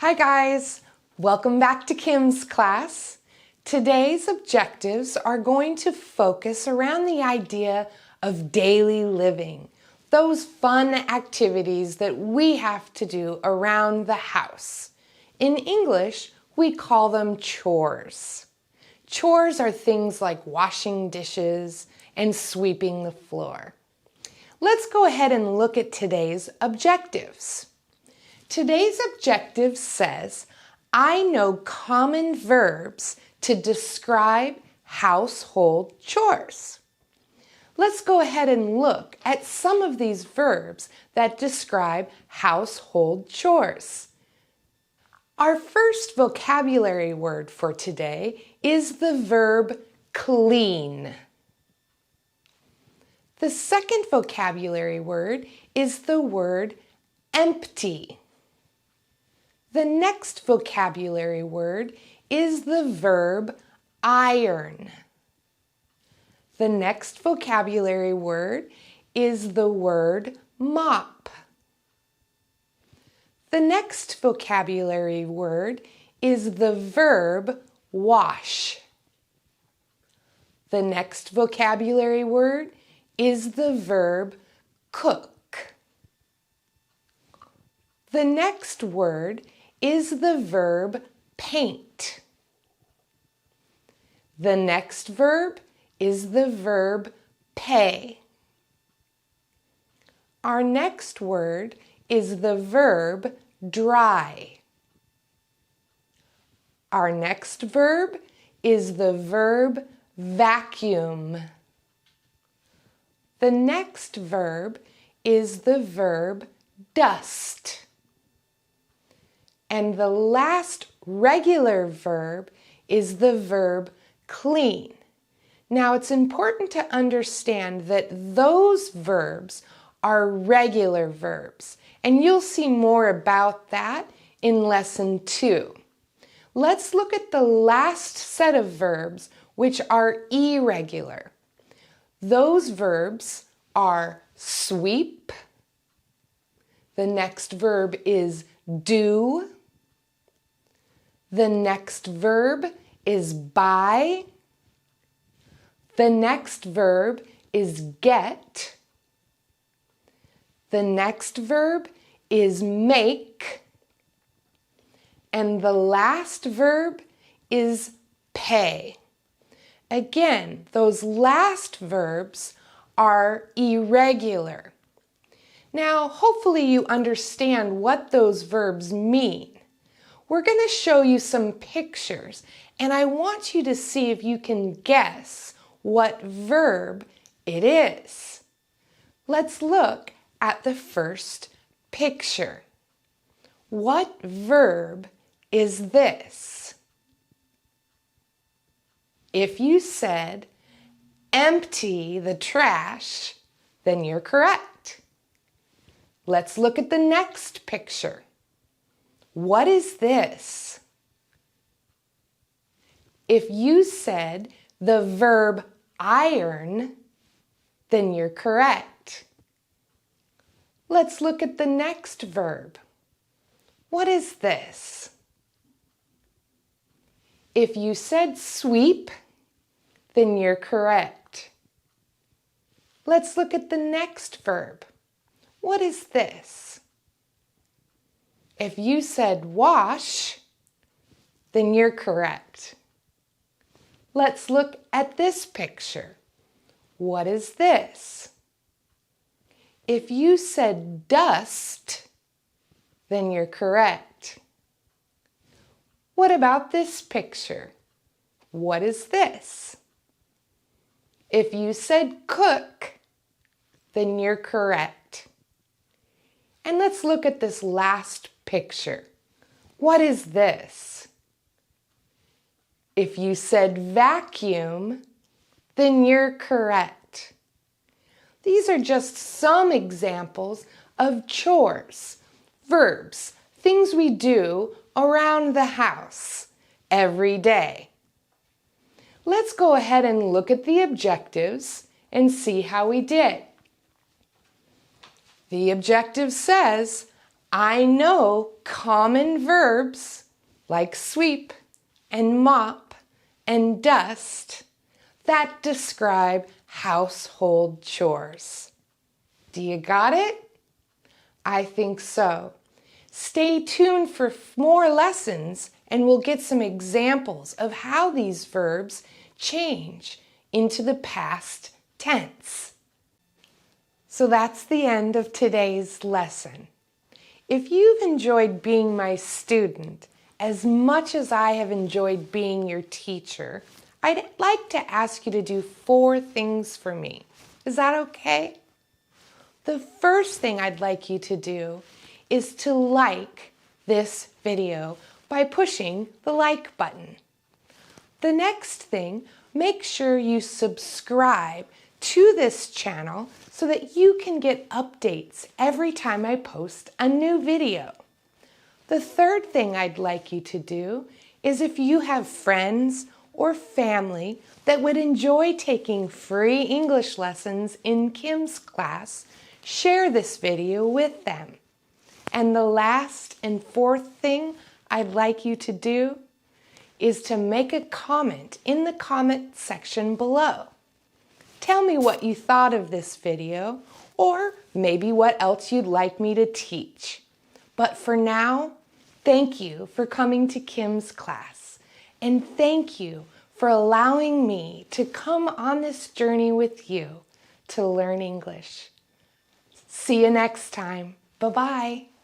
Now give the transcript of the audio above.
Hi guys, welcome back to Kim's class. Today's objectives are going to focus around the idea of daily living, those fun activities that we have to do around the house. In English, we call them chores. Chores are things like washing dishes and sweeping the floor. Let's go ahead and look at today's objectives. Today's objective says, I know common verbs to describe household chores. Let's go ahead and look at some of these verbs that describe household chores. Our first vocabulary word for today is the verb clean. The second vocabulary word is the word empty. The next vocabulary word is the verb iron. The next vocabulary word is the word mop. The next vocabulary word is the verb wash. The next vocabulary word is the verb cook. The next word is the verb paint. The next verb is the verb pay. Our next word is the verb dry. Our next verb is the verb vacuum. The next verb is the verb dust. And the last regular verb is the verb clean. Now it's important to understand that those verbs are regular verbs, and you'll see more about that in lesson 2. Let's look at the last set of verbs, which are irregular. Those verbs are sweep. The next verb is do. The next verb is buy. The next verb is get. The next verb is make. And the last verb is pay. Again, those last verbs are irregular. Now, hopefully you understand what those verbs mean. We're going to show you some pictures, and I want you to see if you can guess what verb it is. Let's look at the first picture. What verb is this? If you said empty the trash, then you're correct. Let's look at the next picture. What is this? If you said the verb iron, then you're correct. Let's look at the next verb. What is this? If you said sweep, then you're correct. Let's look at the next verb. What is this? If you said wash, then you're correct. Let's look at this picture. What is this? If you said dust, then you're correct. What about this picture? What is this? If you said cook, then you're correct. And let's look at this last picture. What is this? If you said vacuum, then you're correct. These are just some examples of chores, verbs, things we do around the house every day. Let's go ahead and look at the objectives and see how we did. The objective says, I know common verbs like sweep and mop and dust that describe household chores. Do you got it? I think so. Stay tuned for more lessons and we'll get some examples of how these verbs change into the past tense. So that's the end of today's lesson. If you've enjoyed being my student as much as I have enjoyed being your teacher, I'd like to ask you to do 4 things for me. Is that okay? The first thing I'd like you to do is to like this video by pushing the like button. The next thing, make sure you subscribe to this channel so that you can get updates every time I post a new video. The third thing I'd like you to do is if you have friends or family that would enjoy taking free English lessons in Kim's class, share this video with them. And the last and fourth thing I'd like you to do is to make a comment in the comment section below. Tell me what you thought of this video, or maybe what else you'd like me to teach. But for now, thank you for coming to Kim's class, and thank you for allowing me to come on this journey with you to learn English. See you next time. Bye-bye.